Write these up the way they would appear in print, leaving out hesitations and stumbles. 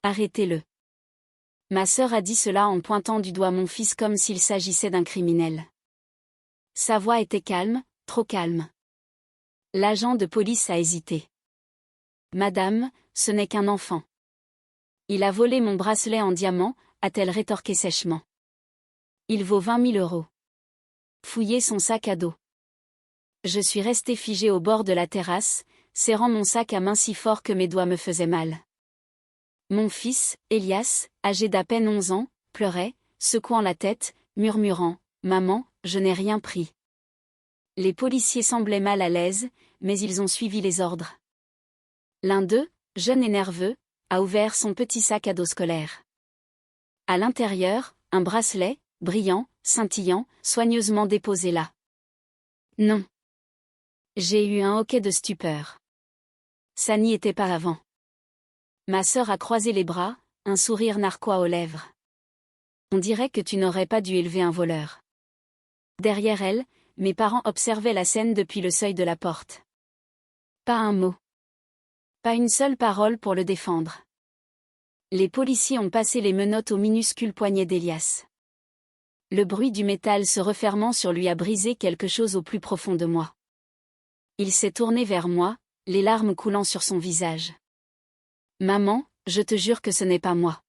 Arrêtez-le. Ma sœur a dit cela en pointant du doigt mon fils comme s'il s'agissait d'un criminel. Sa voix était calme, trop calme. L'agent de police a hésité. Madame, ce n'est qu'un enfant. Il a volé mon bracelet en diamant, a-t-elle rétorqué sèchement. Il vaut 20 000 €. Fouillez son sac à dos. Je suis restée figée au bord de la terrasse, serrant mon sac à main si fort que mes doigts me faisaient mal. Mon fils, Elias, âgé d'à peine 11 ans, pleurait, secouant la tête, murmurant « Maman, je n'ai rien pris ». Les policiers semblaient mal à l'aise, mais ils ont suivi les ordres. L'un d'eux, jeune et nerveux, a ouvert son petit sac à dos scolaire. À l'intérieur, un bracelet, brillant, scintillant, soigneusement déposé là. Non. J'ai eu un hoquet de stupeur. Ça n'y était pas avant. Ma sœur a croisé les bras, un sourire narquois aux lèvres. On dirait que tu n'aurais pas dû élever un voleur. Derrière elle, mes parents observaient la scène depuis le seuil de la porte. Pas un mot. Pas une seule parole pour le défendre. Les policiers ont passé les menottes au minuscule poignet d'Elias. Le bruit du métal se refermant sur lui a brisé quelque chose au plus profond de moi. Il s'est tourné vers moi, les larmes coulant sur son visage. « Maman, je te jure que ce n'est pas moi. »«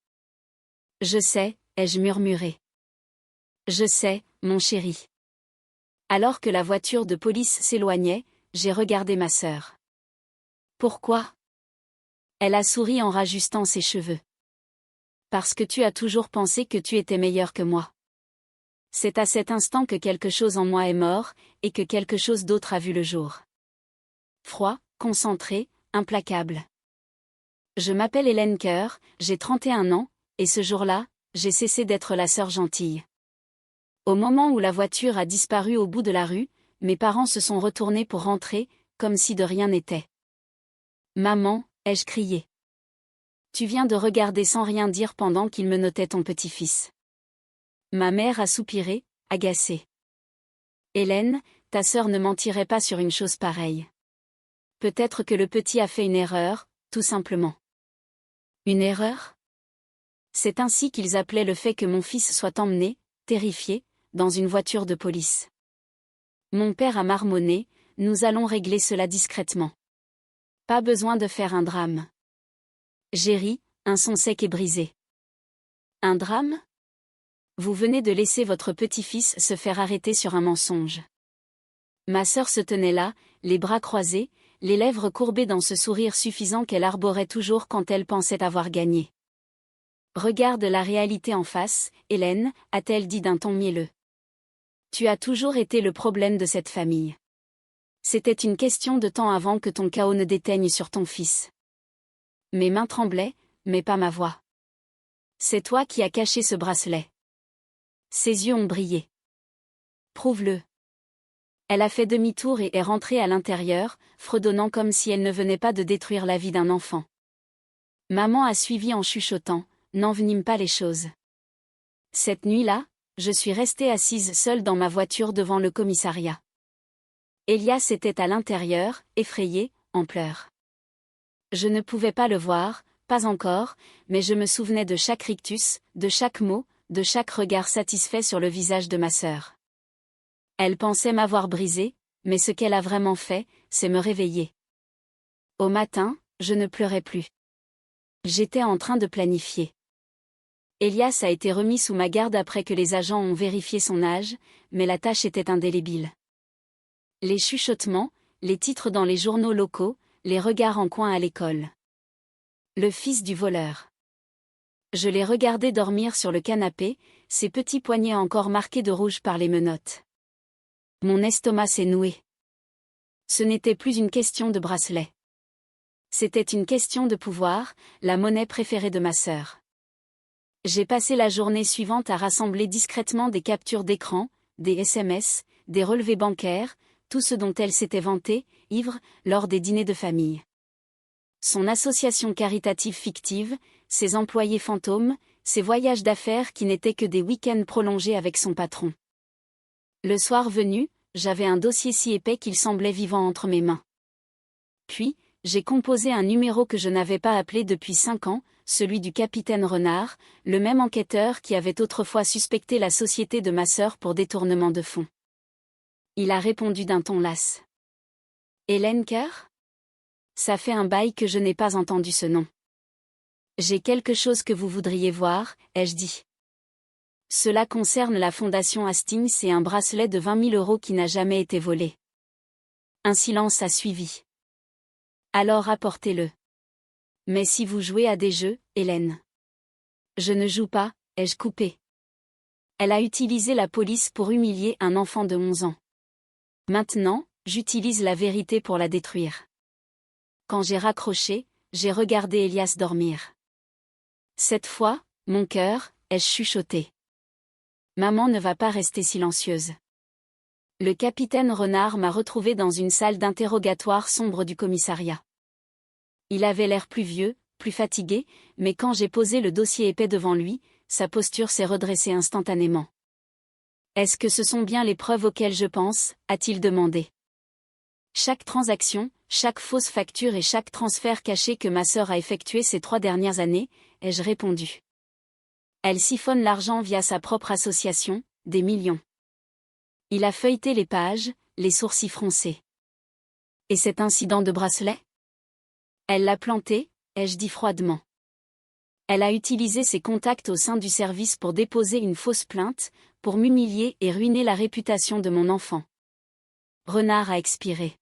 Je sais », ai-je murmuré. « Je sais, mon chéri. » Alors que la voiture de police s'éloignait, j'ai regardé ma sœur. « Pourquoi ?» Elle a souri en rajustant ses cheveux. « Parce que tu as toujours pensé que tu étais meilleur que moi. C'est à cet instant que quelque chose en moi est mort, et que quelque chose d'autre a vu le jour. Froid, concentré, implacable. Je m'appelle Hélène Coeur, j'ai 31 ans, et ce jour-là, j'ai cessé d'être la sœur gentille. Au moment où la voiture a disparu au bout de la rue, mes parents se sont retournés pour rentrer, comme si de rien n'était. « Maman », ai-je crié. « Tu viens de regarder sans rien dire pendant qu'il me notait ton petit-fils. » Ma mère a soupiré, agacée. « Hélène, ta sœur ne mentirait pas sur une chose pareille. Peut-être que le petit a fait une erreur, tout simplement. » Une erreur ? C'est ainsi qu'ils appelaient le fait que mon fils soit emmené, terrifié, dans une voiture de police. Mon père a marmonné, nous allons régler cela discrètement. Pas besoin de faire un drame. J'ai ri, un son sec et brisé. Un drame ? Vous venez de laisser votre petit-fils se faire arrêter sur un mensonge. Ma sœur se tenait là, les bras croisés, les lèvres courbées dans ce sourire suffisant qu'elle arborait toujours quand elle pensait avoir gagné. « Regarde la réalité en face, Hélène », a-t-elle dit d'un ton mielleux. « Tu as toujours été le problème de cette famille. C'était une question de temps avant que ton chaos ne déteigne sur ton fils. » Mes mains tremblaient, mais pas ma voix. « C'est toi qui as caché ce bracelet. » Ses yeux ont brillé. « Prouve-le. » Elle a fait demi-tour et est rentrée à l'intérieur, fredonnant comme si elle ne venait pas de détruire la vie d'un enfant. Maman a suivi en chuchotant, « N'envenime pas les choses. » Cette nuit-là, je suis restée assise seule dans ma voiture devant le commissariat. Elias était à l'intérieur, effrayé, en pleurs. Je ne pouvais pas le voir, pas encore, mais je me souvenais de chaque rictus, de chaque mot, de chaque regard satisfait sur le visage de ma sœur. Elle pensait m'avoir brisé, mais ce qu'elle a vraiment fait, c'est me réveiller. Au matin, je ne pleurais plus. J'étais en train de planifier. Elias a été remis sous ma garde après que les agents ont vérifié son âge, mais la tâche était indélébile. Les chuchotements, les titres dans les journaux locaux, les regards en coin à l'école. Le fils du voleur. Je l'ai regardé dormir sur le canapé, ses petits poignets encore marqués de rouge par les menottes. Mon estomac s'est noué. Ce n'était plus une question de bracelet. C'était une question de pouvoir, la monnaie préférée de ma sœur. J'ai passé la journée suivante à rassembler discrètement des captures d'écran, des SMS, des relevés bancaires, tout ce dont elle s'était vantée, ivre, lors des dîners de famille. Son association caritative fictive, ses employés fantômes, ses voyages d'affaires qui n'étaient que des week-ends prolongés avec son patron. Le soir venu, j'avais un dossier si épais qu'il semblait vivant entre mes mains. Puis, j'ai composé un numéro que je n'avais pas appelé depuis 5 ans, celui du capitaine Renard, le même enquêteur qui avait autrefois suspecté la société de ma sœur pour détournement de fonds. Il a répondu d'un ton las. Hélène Coeur ? Ça fait un bail que je n'ai pas entendu ce nom. J'ai quelque chose que vous voudriez voir, ai-je dit. Cela concerne la fondation Hastings et un bracelet de 20 000 € qui n'a jamais été volé. Un silence a suivi. Alors apportez-le. Mais si vous jouez à des jeux, Hélène. Je ne joue pas, ai-je coupé. Elle a utilisé la police pour humilier un enfant de 11 ans. Maintenant, j'utilise la vérité pour la détruire. Quand j'ai raccroché, j'ai regardé Elias dormir. Cette fois, mon cœur, ai-je chuchoté. Maman ne va pas rester silencieuse. Le capitaine Renard m'a retrouvé dans une salle d'interrogatoire sombre du commissariat. Il avait l'air plus vieux, plus fatigué, mais quand j'ai posé le dossier épais devant lui, sa posture s'est redressée instantanément. « Est-ce que ce sont bien les preuves auxquelles je pense ?» a-t-il demandé. Chaque transaction, chaque fausse facture et chaque transfert caché que ma sœur a effectué ces 3 dernières années, ai-je répondu. Elle siphonne l'argent via sa propre association, des millions. Il a feuilleté les pages, les sourcils froncés. Et cet incident de bracelet ? Elle l'a planté, ai-je dit froidement. Elle a utilisé ses contacts au sein du service pour déposer une fausse plainte, pour m'humilier et ruiner la réputation de mon enfant. Renard a expiré.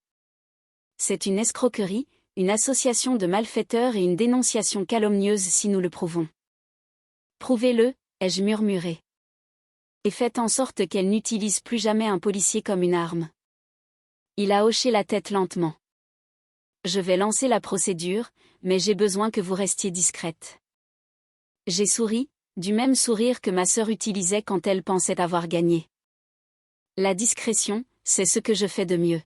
C'est une escroquerie, une association de malfaiteurs et une dénonciation calomnieuse si nous le prouvons. Prouvez-le, ai-je murmuré. Et faites en sorte qu'elle n'utilise plus jamais un policier comme une arme. Il a hoché la tête lentement. Je vais lancer la procédure, mais j'ai besoin que vous restiez discrète. J'ai souri, du même sourire que ma sœur utilisait quand elle pensait avoir gagné. La discrétion, c'est ce que je fais de mieux.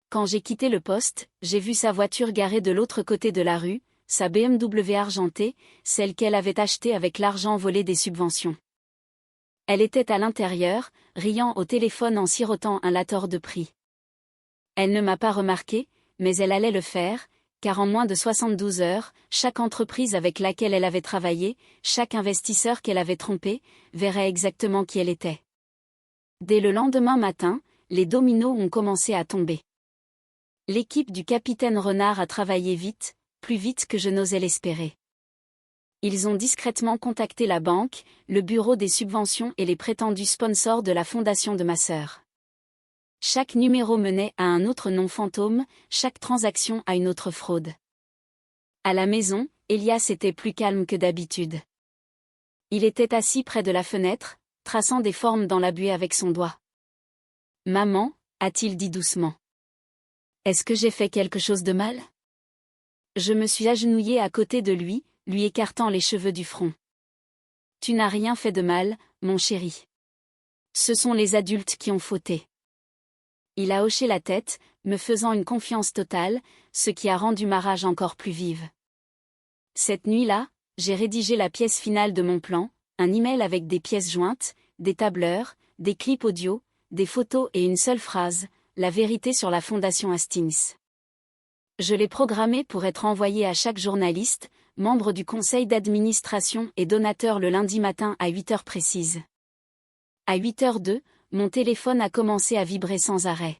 Quand j'ai quitté le poste, j'ai vu sa voiture garée de l'autre côté de la rue, sa BMW argentée, celle qu'elle avait achetée avec l'argent volé des subventions. Elle était à l'intérieur, riant au téléphone en sirotant un Lator de prix. Elle ne m'a pas remarqué, mais elle allait le faire, car en moins de 72 heures, chaque entreprise avec laquelle elle avait travaillé, chaque investisseur qu'elle avait trompé, verrait exactement qui elle était. Dès le lendemain matin, les dominos ont commencé à tomber. L'équipe du capitaine Renard a travaillé vite, plus vite que je n'osais l'espérer. Ils ont discrètement contacté la banque, le bureau des subventions et les prétendus sponsors de la fondation de ma sœur. Chaque numéro menait à un autre nom fantôme, chaque transaction à une autre fraude. À la maison, Elias était plus calme que d'habitude. Il était assis près de la fenêtre, traçant des formes dans la buée avec son doigt. « Maman » a-t-il dit doucement. « Est-ce que j'ai fait quelque chose de mal ?» Je me suis agenouillée à côté de lui écartant les cheveux du front. « Tu n'as rien fait de mal, mon chéri. Ce sont les adultes qui ont fauté. » Il a hoché la tête, me faisant une confiance totale, ce qui a rendu ma rage encore plus vive. Cette nuit-là, j'ai rédigé la pièce finale de mon plan, un email avec des pièces jointes, des tableurs, des clips audio, des photos et une seule phrase, la vérité sur la fondation Hastings. Je l'ai programmé pour être envoyé à chaque journaliste, membre du conseil d'administration et donateur le lundi matin à 8 heures précises. À 8h02, mon téléphone a commencé à vibrer sans arrêt.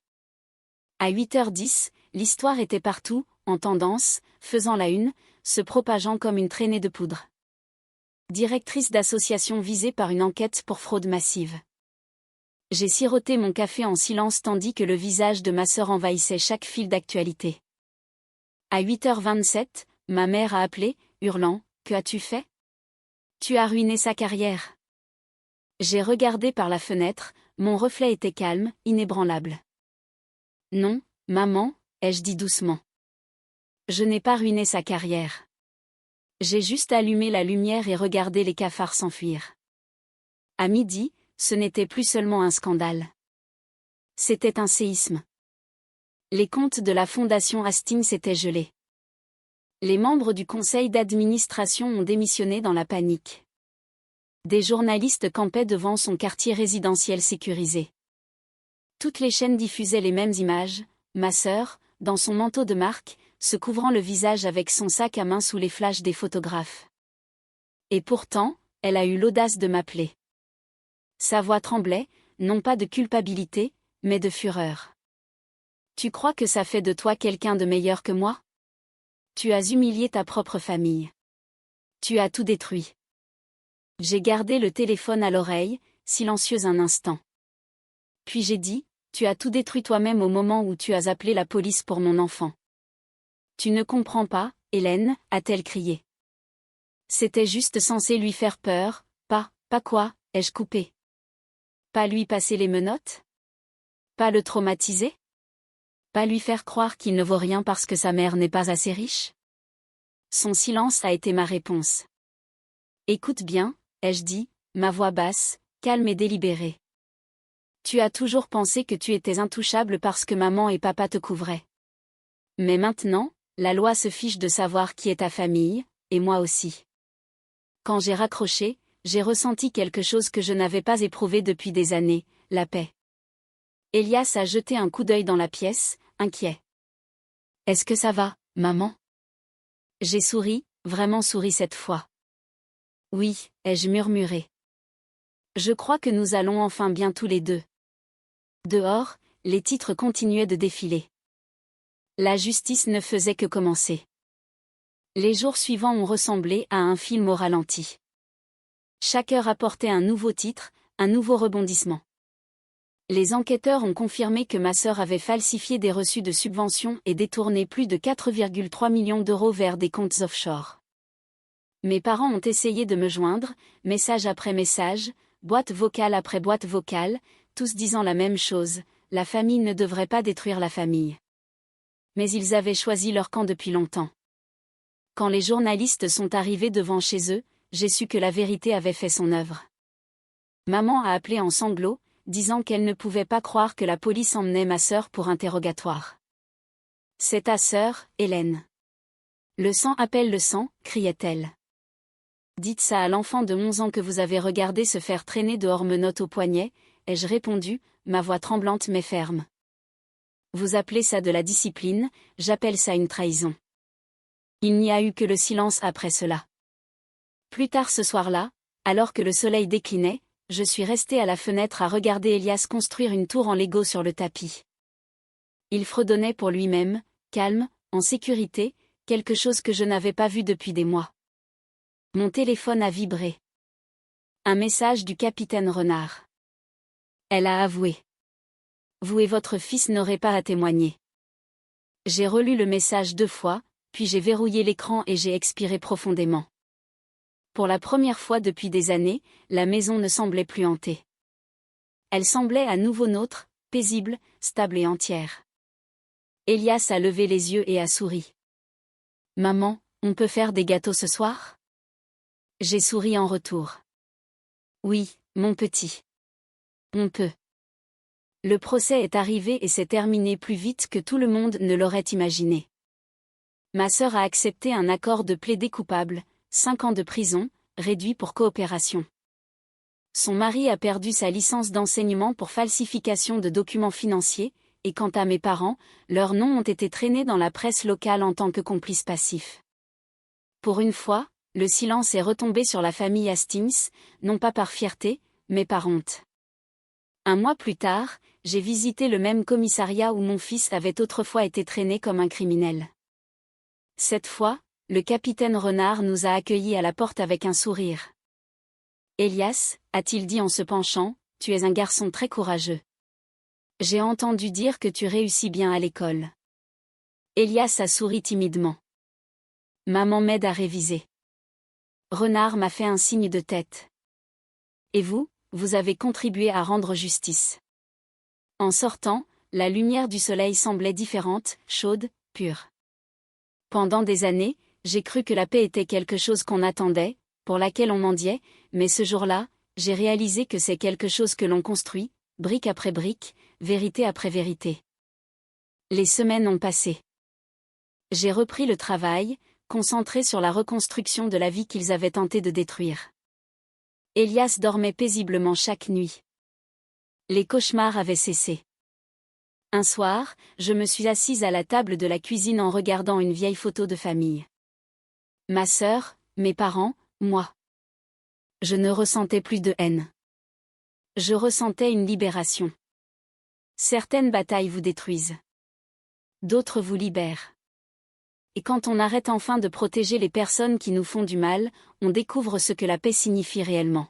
À 8h10, l'histoire était partout, en tendance, faisant la une, se propageant comme une traînée de poudre. Directrice d'association visée par une enquête pour fraude massive. J'ai siroté mon café en silence tandis que le visage de ma sœur envahissait chaque fil d'actualité. À 8h27, ma mère a appelé, hurlant « Que as-tu fait ? Tu as ruiné sa carrière !» J'ai regardé par la fenêtre, mon reflet était calme, inébranlable. « Non, maman » ai-je dit doucement. « Je n'ai pas ruiné sa carrière. J'ai juste allumé la lumière et regardé les cafards s'enfuir. » À midi, ce n'était plus seulement un scandale. C'était un séisme. Les comptes de la fondation Hastings étaient gelés. Les membres du conseil d'administration ont démissionné dans la panique. Des journalistes campaient devant son quartier résidentiel sécurisé. Toutes les chaînes diffusaient les mêmes images, ma sœur, dans son manteau de marque, se couvrant le visage avec son sac à main sous les flashs des photographes. Et pourtant, elle a eu l'audace de m'appeler. Sa voix tremblait, non pas de culpabilité, mais de fureur. Tu crois que ça fait de toi quelqu'un de meilleur que moi? Tu as humilié ta propre famille. Tu as tout détruit. J'ai gardé le téléphone à l'oreille, silencieuse un instant. Puis j'ai dit, tu as tout détruit toi-même au moment où tu as appelé la police pour mon enfant. Tu ne comprends pas, Hélène, a-t-elle crié. C'était juste censé lui faire peur, pas quoi, ai-je coupé. Pas lui passer les menottes? Pas le traumatiser? Pas lui faire croire qu'il ne vaut rien parce que sa mère n'est pas assez riche? Son silence a été ma réponse. Écoute bien, ai-je dit, ma voix basse, calme et délibérée. Tu as toujours pensé que tu étais intouchable parce que maman et papa te couvraient. Mais maintenant, la loi se fiche de savoir qui est ta famille, et moi aussi. Quand j'ai raccroché, j'ai ressenti quelque chose que je n'avais pas éprouvé depuis des années, la paix. Elias a jeté un coup d'œil dans la pièce, inquiet. Est-ce que ça va, maman? J'ai souri, vraiment souri cette fois. Oui, ai-je murmuré. Je crois que nous allons enfin bien tous les deux. Dehors, les titres continuaient de défiler. La justice ne faisait que commencer. Les jours suivants ont ressemblé à un film au ralenti. Chaque heure apportait un nouveau titre, un nouveau rebondissement. Les enquêteurs ont confirmé que ma sœur avait falsifié des reçus de subventions et détourné plus de 4,3 millions d'euros vers des comptes offshore. Mes parents ont essayé de me joindre, message après message, boîte vocale après boîte vocale, tous disant la même chose, la famille ne devrait pas détruire la famille. Mais ils avaient choisi leur camp depuis longtemps. Quand les journalistes sont arrivés devant chez eux, j'ai su que la vérité avait fait son œuvre. Maman a appelé en sanglots, disant qu'elle ne pouvait pas croire que la police emmenait ma sœur pour interrogatoire. C'est ta sœur, Hélène. Le sang appelle le sang, criait-elle. Dites ça à l'enfant de 11 ans que vous avez regardé se faire traîner dehors menottes au poignet, ai-je répondu, ma voix tremblante mais ferme. Vous appelez ça de la discipline, j'appelle ça une trahison. Il n'y a eu que le silence après cela. Plus tard ce soir-là, alors que le soleil déclinait, je suis restée à la fenêtre à regarder Elias construire une tour en Lego sur le tapis. Il fredonnait pour lui-même, calme, en sécurité, quelque chose que je n'avais pas vu depuis des mois. Mon téléphone a vibré. Un message du capitaine Renard. Elle a avoué. Vous et votre fils n'aurez pas à témoigner. J'ai relu le message 2 fois, puis j'ai verrouillé l'écran et j'ai expiré profondément. Pour la première fois depuis des années, la maison ne semblait plus hantée. Elle semblait à nouveau nôtre, paisible, stable et entière. Elias a levé les yeux et a souri. Maman, on peut faire des gâteaux ce soir? J'ai souri en retour. Oui, mon petit. On peut. Le procès est arrivé et s'est terminé plus vite que tout le monde ne l'aurait imaginé. Ma sœur a accepté un accord de plaider coupable, 5 ans de prison, réduit pour coopération. Son mari a perdu sa licence d'enseignement pour falsification de documents financiers, et quant à mes parents, leurs noms ont été traînés dans la presse locale en tant que complices passifs. Pour une fois, le silence est retombé sur la famille Hastings, non pas par fierté, mais par honte. Un mois plus tard, j'ai visité le même commissariat où mon fils avait autrefois été traîné comme un criminel. Cette fois, le capitaine Renard nous a accueillis à la porte avec un sourire. Elias, a-t-il dit en se penchant, tu es un garçon très courageux. J'ai entendu dire que tu réussis bien à l'école. Elias a souri timidement. Maman m'aide à réviser. Renard m'a fait un signe de tête. Et vous, vous avez contribué à rendre justice. En sortant, la lumière du soleil semblait différente, chaude, pure. Pendant des années, j'ai cru que la paix était quelque chose qu'on attendait, pour laquelle on mendiait, mais ce jour-là, j'ai réalisé que c'est quelque chose que l'on construit, brique après brique, vérité après vérité. Les semaines ont passé. J'ai repris le travail, concentré sur la reconstruction de la vie qu'ils avaient tenté de détruire. Elias dormait paisiblement chaque nuit. Les cauchemars avaient cessé. Un soir, je me suis assise à la table de la cuisine en regardant une vieille photo de famille. Ma sœur, mes parents, moi. Je ne ressentais plus de haine. Je ressentais une libération. Certaines batailles vous détruisent. D'autres vous libèrent. Et quand on arrête enfin de protéger les personnes qui nous font du mal, on découvre ce que la paix signifie réellement.